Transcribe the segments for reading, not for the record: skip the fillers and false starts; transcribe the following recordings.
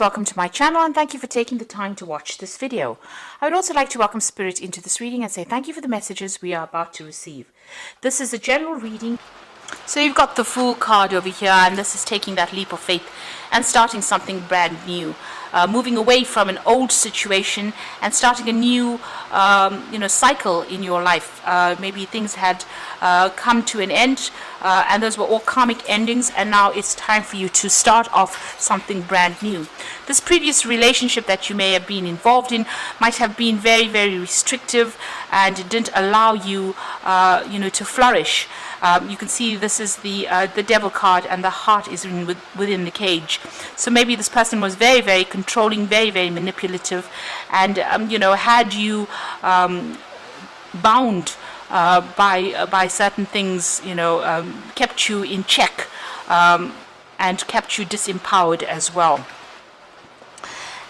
Welcome to my channel and thank you for taking the time to watch this video. I would also like to welcome Spirit into this reading and say thank you for the messages we are about to receive. This is a general reading. So you've got the Fool card over here, and this is taking that leap of faith and starting something brand new. Moving away from an old situation and starting a new cycle in your life. Maybe things had come to an end and those were all karmic endings, and now it's time for you to start off something brand new. This previous relationship that you may have been involved in might have been very, very restrictive, and it didn't allow you to flourish. You can see this is the devil card, and the heart is within the cage. So maybe this person was very, very controlling, very, very manipulative, and had you bound by certain things, kept you in check, and kept you disempowered as well.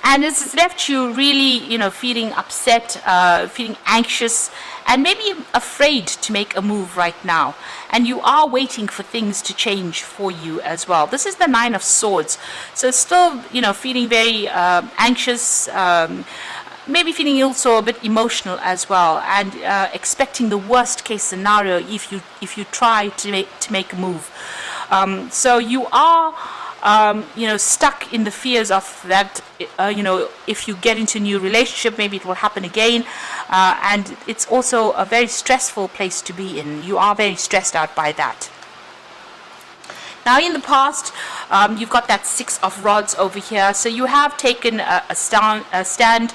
And it's left you really, feeling upset, feeling anxious, and maybe afraid to make a move right now. And you are waiting for things to change for you as well. This is the Nine of Swords. So still, feeling very anxious, maybe feeling also a bit emotional as well, and expecting the worst case scenario if you try to make a move. So you are stuck in the fears of that, if you get into a new relationship, maybe it will happen again, and it's also a very stressful place to be in. You are very stressed out by that. Now in the past, you've got that Six of Rods over here, so you have taken a stand,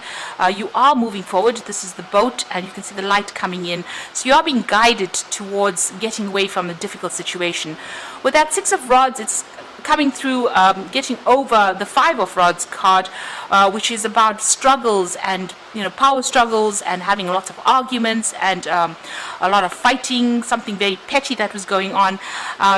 you are moving forward. This is the boat, and you can see the light coming in, so you are being guided towards getting away from a difficult situation. With that Six of Rods, it's coming through, getting over the Five of Rods card, which is about struggles and power struggles, and having lots of arguments and a lot of fighting, something very petty that was going on.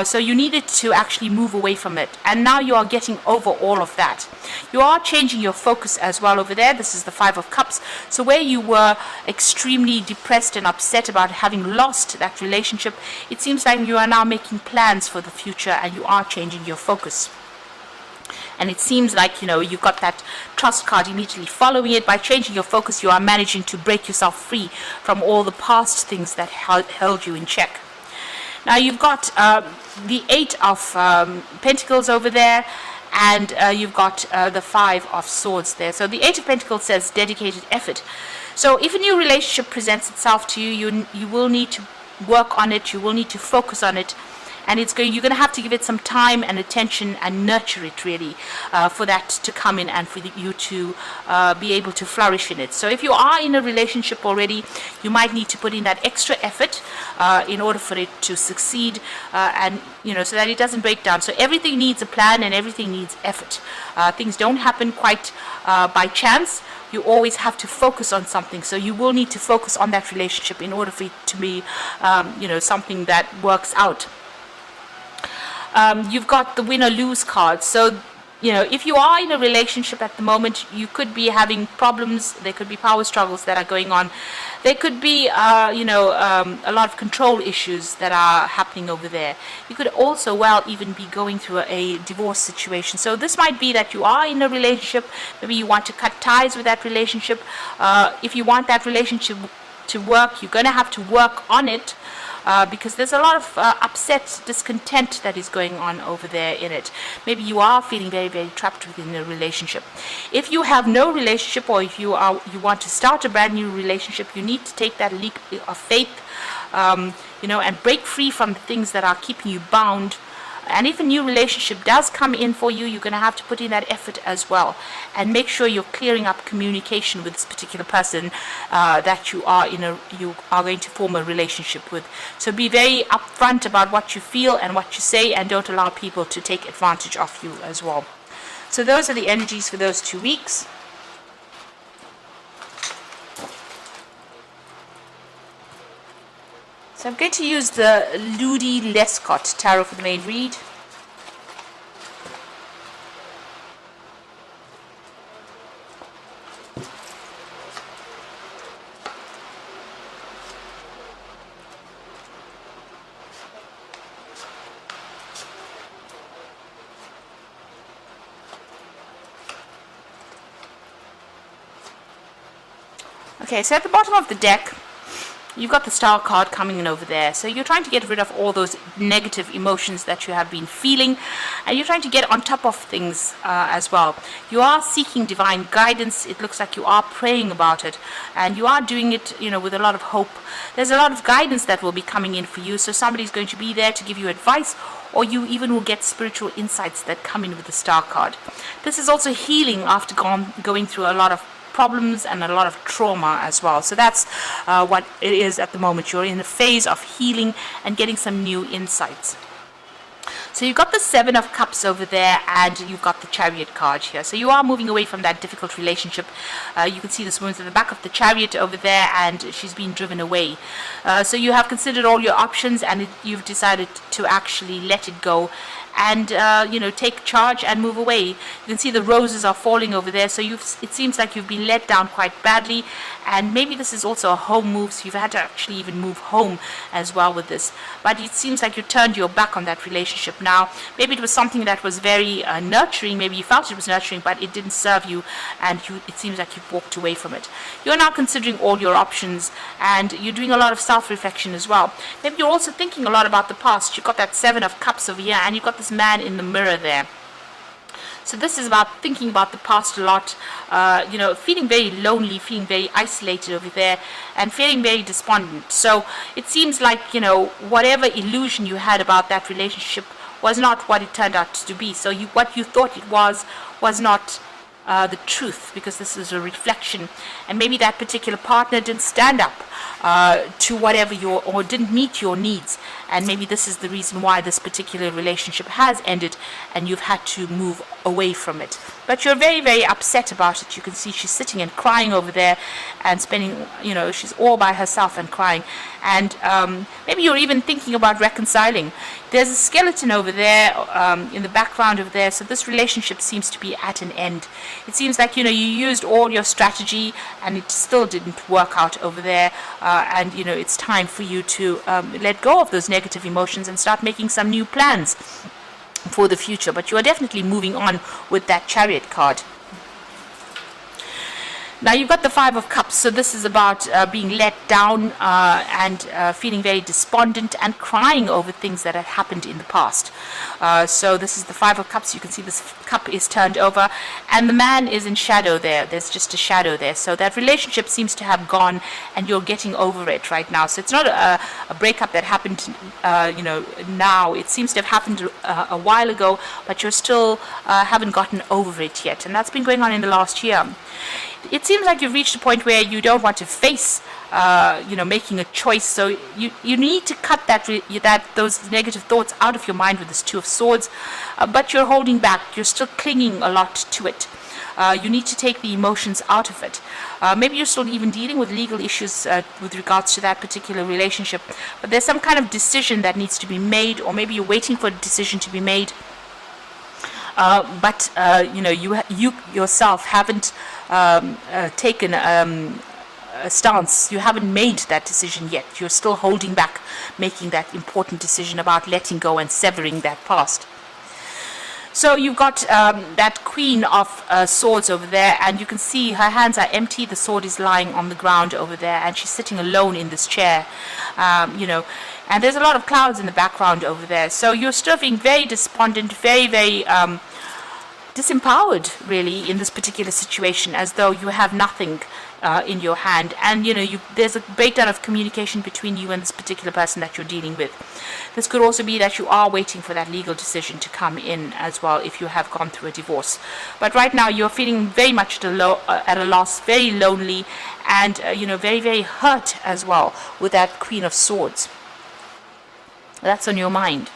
So you needed to actually move away from it, and now you are getting over all of that. You are changing your focus as well over there. This is the Five of Cups. So where you were extremely depressed and upset about having lost that relationship, it seems like you are now making plans for the future, and you are changing your focus. And it seems like you've got that Trust card immediately following it. By changing your focus, you are managing to break yourself free from all the past things that held you in check. Now you've got the Eight of Pentacles over there, and you've got the Five of Swords there. So the Eight of Pentacles says dedicated effort. So if a new relationship presents itself to you, you will need to work on it, you will need to focus on it, and you're going to have to give it some time and attention and nurture it really, for that to come in and for you to be able to flourish in it. So if you are in a relationship already, you might need to put in that extra effort in order for it to succeed, and so that it doesn't break down. So everything needs a plan, and everything needs effort. Things don't happen quite by chance. You always have to focus on something, so you will need to focus on that relationship in order for it to be something that works out. You've got the Win or Lose card. So if you are in a relationship at the moment, you could be having problems. There could be power struggles that are going on. There could be a lot of control issues that are happening over there. You could also even be going through a divorce situation. So this might be that you are in a relationship, maybe you want to cut ties with that relationship. If you want that relationship to work, you're going to have to work on it, because there's a lot of upset, discontent that is going on over there in it. Maybe you are feeling very, very trapped within a relationship. If you have no relationship, or if you want to start a brand new relationship, you need to take that leap of faith, and break free from the things that are keeping you bound. And if a new relationship does come in for you, you're going to have to put in that effort as well, and make sure you're clearing up communication with this particular person that you are going to form a relationship with. So be very upfront about what you feel and what you say, and don't allow people to take advantage of you as well. So those are the energies for those 2 weeks. So I'm going to use the Ludi Lescott Tarot for the main read. Okay, so at the bottom of the deck, you've got the Star card coming in over there. So you're trying to get rid of all those negative emotions that you have been feeling, and you're trying to get on top of things as well. You are seeking divine guidance. It looks like you are praying about it, and you are doing it, with a lot of hope. There's a lot of guidance that will be coming in for you. So somebody's going to be there to give you advice, or you even will get spiritual insights that come in with the Star card. This is also healing after going through a lot of problems and a lot of trauma as well. So that's what it is at the moment. You're in a phase of healing and getting some new insights. So you've got the Seven of Cups over there, and you've got the Chariot card here. So you are moving away from that difficult relationship. You can see this woman's at the back of the Chariot over there, and she's being driven away. So you have considered all your options, and you've decided to actually let it go and take charge and move away. You can see the roses are falling over there, so it seems like you've been let down quite badly, and maybe this is also a home move, so you've had to actually even move home as well with this. But it seems like you turned your back on that relationship now. Maybe it was something that was very nurturing, maybe you felt it was nurturing, but it didn't serve you, and it seems like you've walked away from it. You're now considering all your options, and you're doing a lot of self-reflection as well. Maybe you're also thinking a lot about the past. You've got that Seven of Cups over here, and you've got this man in the mirror there. So this is about thinking about the past a lot, feeling very lonely, feeling very isolated over there, and feeling very despondent. So it seems like, whatever illusion you had about that relationship was not what it turned out to be. So what you thought it was not the truth, because this is a reflection, and maybe that particular partner didn't stand up to whatever or didn't meet your needs, and maybe this is the reason why this particular relationship has ended and you've had to move away from it. But you're very, very upset about it. You can see she's sitting and crying over there and spending, she's all by herself and crying, and maybe you're even thinking about reconciling. There's a skeleton over there in the background over there, so this relationship seems to be at an end. It seems like, you used all your strategy and it still didn't work out over there, and, it's time for you to let go of those negative emotions and start making some new plans for the future. But you are definitely moving on with that Chariot card. Now you've got the Five of Cups, so this is about being let down and feeling very despondent and crying over things that had happened in the past. So this is the Five of Cups. You can see this cup is turned over, and the man is in shadow there. There's just a shadow there. So that relationship seems to have gone, and you're getting over it right now. So it's not a breakup that happened, now. It seems to have happened a while ago, but you're still haven't gotten over it yet, and that's been going on in the last year. It seems like you've reached a point where you don't want to face, making a choice. So you need to cut those negative thoughts out of your mind with this Two of Swords, but you're holding back. You're still clinging a lot to it. You need to take the emotions out of it. Maybe you're still even dealing with legal issues with regards to that particular relationship, but there's some kind of decision that needs to be made, or maybe you're waiting for a decision to be made. But you yourself haven't taken a stance. You haven't made that decision yet. You're still holding back making that important decision about letting go and severing that past. So you've got that Queen of Swords over there, and you can see her hands are empty. The sword is lying on the ground over there, and she's sitting alone in this chair, and there's a lot of clouds in the background over there. So you're still being very despondent, very, very disempowered, really, in this particular situation, as though you have nothing in your hand, and there's a breakdown of communication between you and this particular person that you're dealing with. This could also be that you are waiting for that legal decision to come in as well, if you have gone through a divorce. But right now you're feeling very much at a loss, very lonely, and very, very hurt as well with that Queen of Swords. That's on your mind.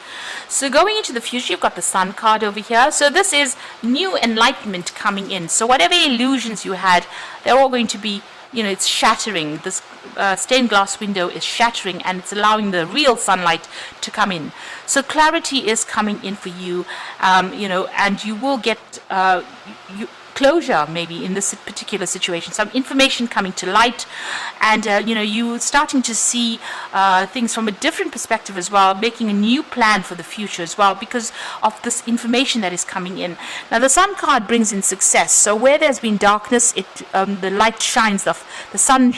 So going into the future, you've got the Sun card over here. So this is new enlightenment coming in. So whatever illusions you had, they're all going to be, it's shattering. This stained glass window is shattering, and it's allowing the real sunlight to come in. So clarity is coming in for you, and you will get closure maybe in this particular situation, some information coming to light, and you starting to see things from a different perspective as well, making a new plan for the future as well because of this information that is coming in. Now the Sun card brings in success, so where there's been darkness, the light shines, the sun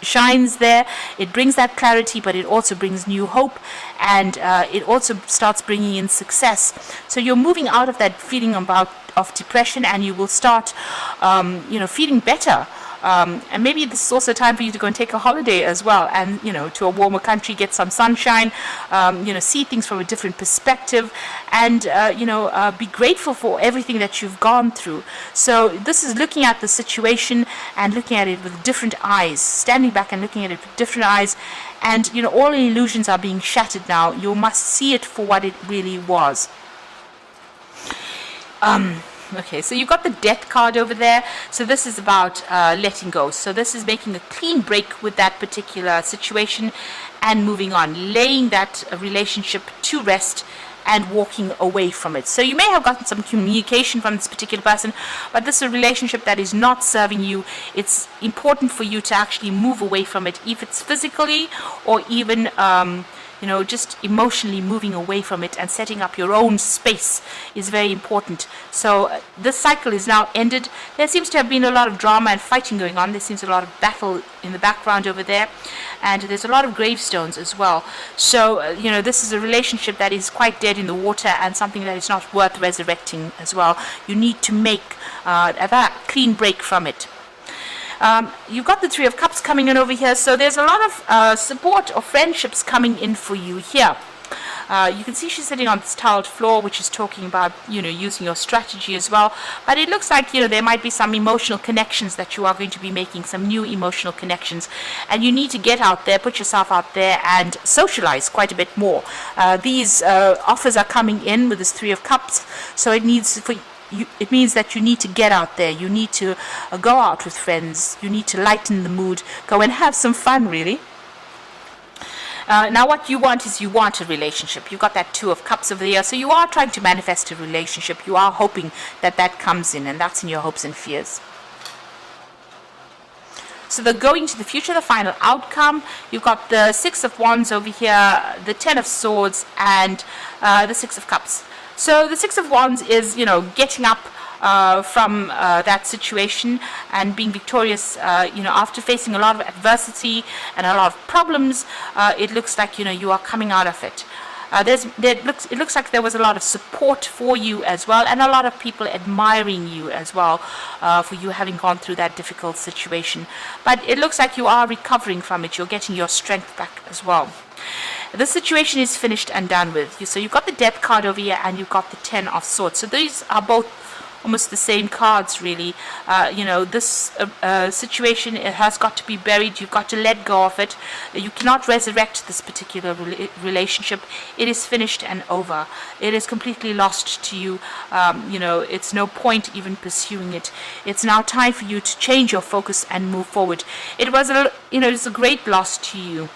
shines there. It brings that clarity, but it also brings new hope, and it also starts bringing in success. So you're moving out of that feeling of depression, and you will start feeling better. And maybe this is also time for you to go and take a holiday as well, and to a warmer country, get some sunshine, see things from a different perspective, and be grateful for everything that you've gone through. So this is looking at the situation and looking at it with different eyes, standing back and looking at it with different eyes, and all the illusions are being shattered now. You must see it for what it really was. Okay, so you've got the Death card over there. So this is about letting go. So this is making a clean break with that particular situation and moving on, laying that relationship to rest and walking away from it. So you may have gotten some communication from this particular person, but this is a relationship that is not serving you. It's important for you to actually move away from it, if it's physically or even just emotionally moving away from it and setting up your own space is very important. So this cycle is now ended. There seems to have been a lot of drama and fighting going on. There seems a lot of battle in the background over there, and there's a lot of gravestones as well. So this is a relationship that is quite dead in the water and something that is not worth resurrecting as well. You need to make a clean break from it. You've got the Three of Cups coming in over here, so there's a lot of support or friendships coming in for you here. You can see she's sitting on this tiled floor, which is talking about using your strategy as well, but it looks like there might be some emotional connections that you are going to be making, some new emotional connections, and you need to get out there, put yourself out there and socialize quite a bit more. These offers are coming in with this Three of Cups, so it means that you need to get out there. You need to go out with friends. You need to lighten the mood. Go and have some fun, really. Now what you want is a relationship. You've got that Two of Cups over there. So you are trying to manifest a relationship. You are hoping that comes in, and that's in your hopes and fears. So the going to the future, the final outcome, you've got the Six of Wands over here, the Ten of Swords, and the Six of Cups. So the Six of Wands is, getting up from that situation and being victorious, after facing a lot of adversity and a lot of problems. It looks like, you are coming out of it. It looks like there was a lot of support for you as well, and a lot of people admiring you as well for you having gone through that difficult situation. But it looks like you are recovering from it. You're getting your strength back as well. The situation is finished and done with. So you've got the Death card over here, and you've got the Ten of Swords. So these are both almost the same cards, really. This situation, it has got to be buried. You've got to let go of it. You cannot resurrect this particular relationship. It is finished and over. It is completely lost to you. It's no point even pursuing it. It's now time for you to change your focus and move forward. It was it's a great loss to you.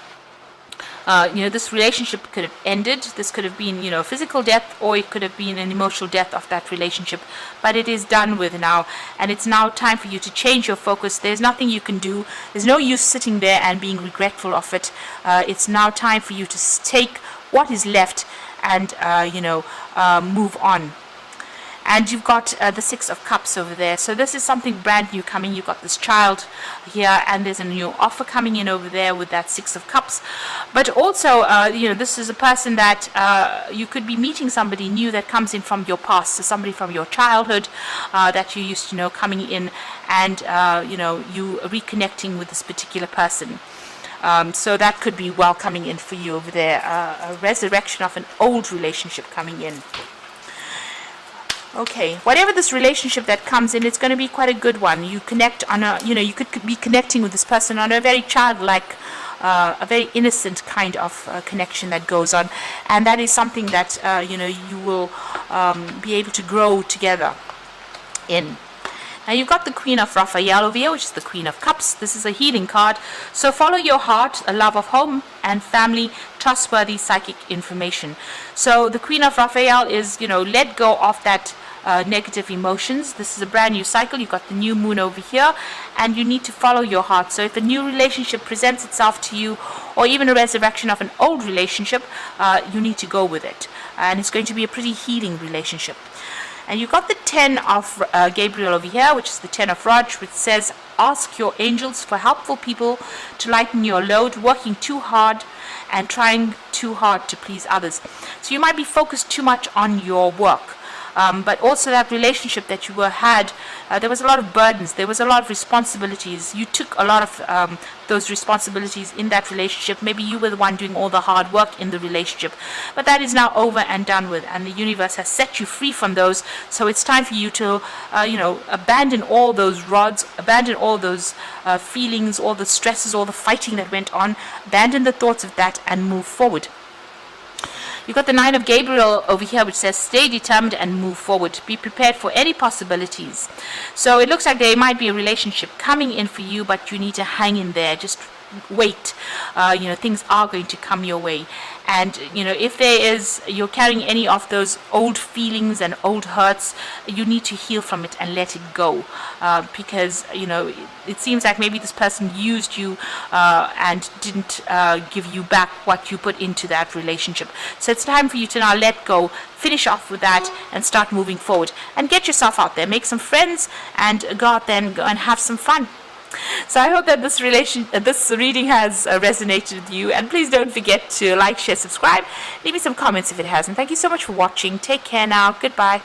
This relationship could have ended. This could have been, physical death, or it could have been an emotional death of that relationship. But it is done with now, and it's now time for you to change your focus. There's nothing you can do. There's no use sitting there and being regretful of it. It's now time for you to take what is left and, move on. And you've got the Six of Cups over there. So this is something brand new coming. You've got this child here, and there's a new offer coming in over there with that Six of Cups. But also, this is a person that you could be meeting somebody new that comes in from your past. So somebody from your childhood that you used to know coming in, and, you reconnecting with this particular person. So that could be well coming in for you over there. A resurrection of an old relationship coming in. Okay, whatever this relationship that comes in, it's going to be quite a good one. You connect on you could be connecting with this person on a very childlike, a very innocent kind of connection that goes on, and that is something that you will be able to grow together in. Now you've got the Queen of Raphael over here, which is the Queen of Cups. This is a healing card. So follow your heart, a love of home and family, trustworthy psychic information. So the Queen of Raphael is, let go of that negative emotions. This is a brand new cycle. You've got the new moon over here, and you need to follow your heart. So if a new relationship presents itself to you, or even a resurrection of an old relationship, you need to go with it. And it's going to be a pretty healing relationship. And you've got the 10 of Gabriel over here, which is the 10 of Raj, which says, ask your angels for helpful people to lighten your load, working too hard and trying too hard to please others. So you might be focused too much on your work. But also that relationship that you had, there was a lot of burdens, there was a lot of responsibilities. You took a lot of those responsibilities in that relationship. Maybe you were the one doing all the hard work in the relationship. But that is now over and done with, and the universe has set you free from those. So it's time for you to, abandon all those rods, abandon all those feelings, all the stresses, all the fighting that went on, abandon the thoughts of that and move forward. You've got the 9 of Gabriel over here, which says, stay determined and move forward. Be prepared for any possibilities. So it looks like there might be a relationship coming in for you, but you need to hang in there. Just wait. Things are going to come your way. And, if you're carrying any of those old feelings and old hurts, you need to heal from it and let it go. Because, it seems like maybe this person used you and didn't give you back what you put into that relationship. So it's time for you to now let go, finish off with that, and start moving forward. And get yourself out there, make some friends, and go out there and go and have some fun. So I hope that this reading has resonated with you, and please don't forget to like, share, subscribe, leave me some comments if it hasn't. Thank you so much for watching. Take care now. Goodbye.